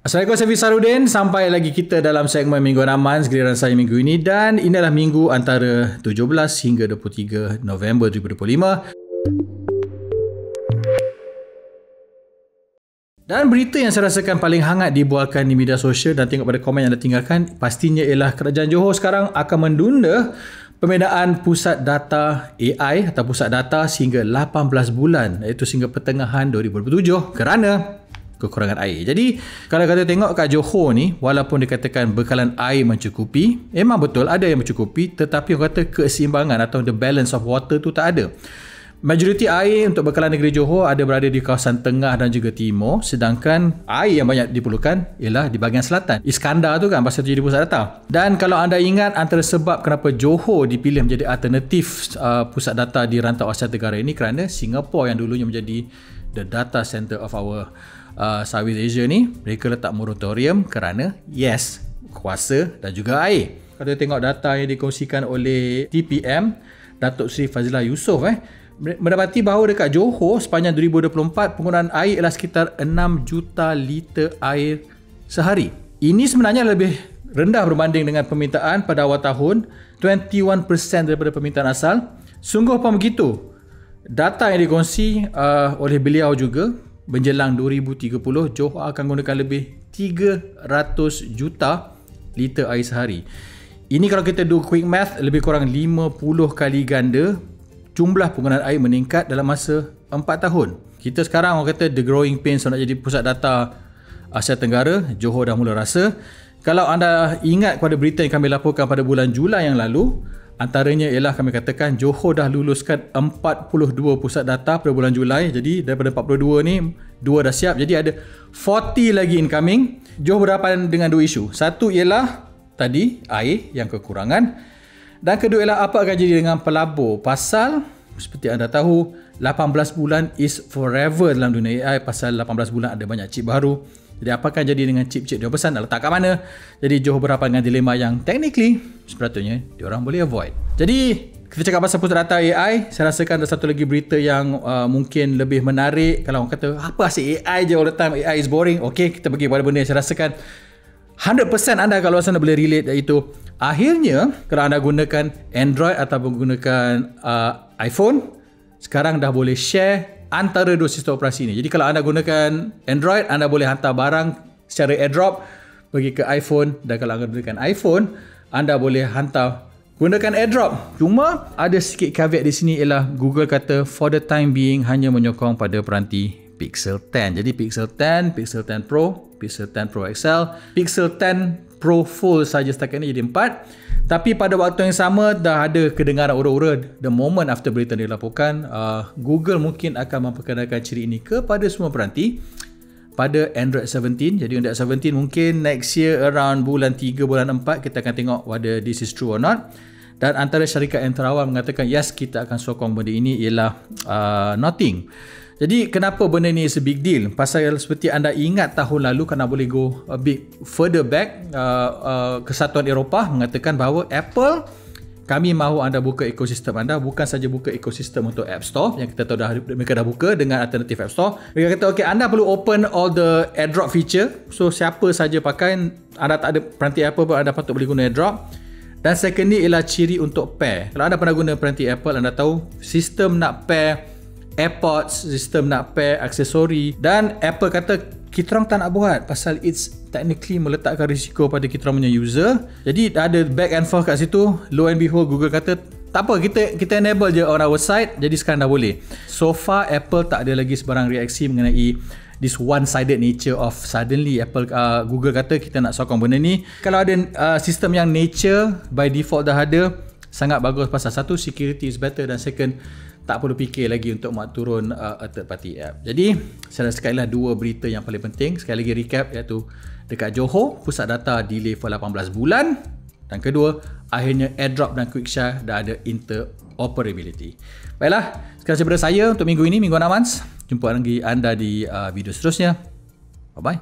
Assalamualaikum, saya Fisarudin. Sampai lagi kita dalam segmen Mingguan Aman, giliran saya minggu ini, dan ini adalah minggu antara 17 hingga 23 November 2025. Dan berita yang saya rasakan paling hangat dibualkan di media sosial dan tengok pada komen yang anda tinggalkan, pastinya ialah Kerajaan Johor sekarang akan mendunda pembinaan pusat data AI atau pusat data sehingga 18 bulan, iaitu sehingga pertengahan 2027 kerana kekurangan air. Jadi kalau kita tengok kat Johor ni, walaupun dikatakan bekalan air mencukupi, memang betul ada yang mencukupi, tetapi orang kata keseimbangan atau the balance of water tu tak ada. Majoriti air untuk bekalan negeri Johor ada berada di kawasan tengah dan juga timur, sedangkan air yang banyak diperlukan ialah di bahagian selatan. Iskandar tu kan pasal tu jadi pusat data. Dan kalau anda ingat, antara sebab kenapa Johor dipilih menjadi alternatif pusat data di rantau Asia Tenggara ini kerana Singapura yang dulunya menjadi the data center of our Southeast Asia ni, mereka letak moratorium kerana kuasa dan juga air. Kalau tengok data yang dikongsikan oleh TPM, Datuk Seri Fazilah Yusof mendapati bahawa dekat Johor sepanjang 2024 penggunaan air ialah sekitar 6 juta liter air sehari. Ini sebenarnya lebih rendah berbanding dengan permintaan pada awal tahun, 21% daripada permintaan asal. Sungguh pun begitu. Data yang dikongsi oleh beliau juga, menjelang 2030 Johor akan gunakan lebih 300 juta liter air sehari. Ini kalau kita do quick math, lebih kurang 50 kali ganda jumlah penggunaan air meningkat dalam masa 4 tahun. Kita sekarang orang kata the growing pains nak jadi pusat data Asia Tenggara, Johor dah mula rasa. Kalau anda ingat pada berita yang kami laporkan pada bulan Julai yang lalu, antaranya ialah kami katakan Johor dah luluskan 42 pusat data pada bulan Julai. Jadi daripada 42 ni, 2 dah siap. Jadi ada 40 lagi incoming. Johor berhadapan dengan 2 isu. Satu ialah tadi air yang kekurangan. Dan kedua ialah apa akan jadi dengan pelabur. Pasal seperti anda tahu, 18 bulan is forever dalam dunia AI. Pasal 18 bulan ada banyak chip baru. Jadi apa akan jadi dengan chip-chip dia pesan, nak letak kat mana? Jadi Johor berhadapan dengan dilema yang technically sepatutnya diorang boleh avoid. Jadi kita cakap pasal pusat data AI, saya rasakan ada satu lagi berita yang mungkin lebih menarik. Kalau orang kata apa asyik AI je all the time, AI is boring. Okey, kita pergi pada benda yang saya rasakan 100% anda kalau rasa boleh relate, iaitu akhirnya kalau anda gunakan Android ataupun gunakan iPhone, sekarang dah boleh share antara dua sistem operasi ni. Jadi kalau anda gunakan Android, anda boleh hantar barang secara airdrop pergi ke iPhone, dan kalau anda gunakan iPhone, anda boleh hantar gunakan airdrop. Cuma ada sikit caveat di sini ialah Google kata for the time being hanya menyokong pada peranti Pixel 10. Jadi Pixel 10, Pixel 10 Pro, Pixel 10 Pro XL, Pixel 10 Pro Full saja setakat ini jadi 4. Tapi pada waktu yang sama dah ada kedengaran ura-ura the moment after berita dilaporkan, Google mungkin akan memperkenalkan ciri ini kepada semua peranti pada Android 17. Jadi Android 17 mungkin next year around bulan 3, bulan 4 kita akan tengok whether this is true or not. Dan antara syarikat yang terawal mengatakan yes, kita akan sokong benda ini ialah Nothing. Jadi kenapa benda ni is a big deal? Pasal seperti anda ingat tahun lalu, kerana boleh go a bit further back, Kesatuan Eropah mengatakan bahawa Apple, kami mahu anda buka ekosistem anda, bukan saja buka ekosistem untuk App Store yang kita tahu mereka dah buka dengan alternatif App Store. Mereka kata okay, anda perlu open all the AirDrop feature, so siapa saja pakai, anda tak ada peranti Apple pun anda patut boleh guna AirDrop. Dan second ni ialah ciri untuk pair. Kalau anda pernah guna peranti Apple, anda tahu sistem nak pair AirPods, sistem nak pair aksesori, dan Apple kata kita orang tak nak buat pasal it's technically meletakkan risiko pada kita orang punya user. Jadi ada back and forth kat situ. Lo and behold, Google kata tak apa, kita enable je on our side, jadi sekarang dah boleh. So far Apple tak ada lagi sebarang reaksi mengenai this one-sided nature of suddenly Google kata kita nak sokong benda ni. Kalau ada sistem yang nature by default dah ada, sangat bagus pasal satu, security is better, dan second, tak perlu fikir lagi untuk mak turun a third party app. Jadi saya rasa sekali lah dua berita yang paling penting. Sekali lagi recap, iaitu dekat Johor pusat data delay for 18 bulan, dan kedua, akhirnya AirDrop dan QuickShare dah ada interoperability. Baiklah, sekian daripada saya untuk minggu ini, Mingguan Amans. Jumpa lagi anda di video seterusnya. Bye bye.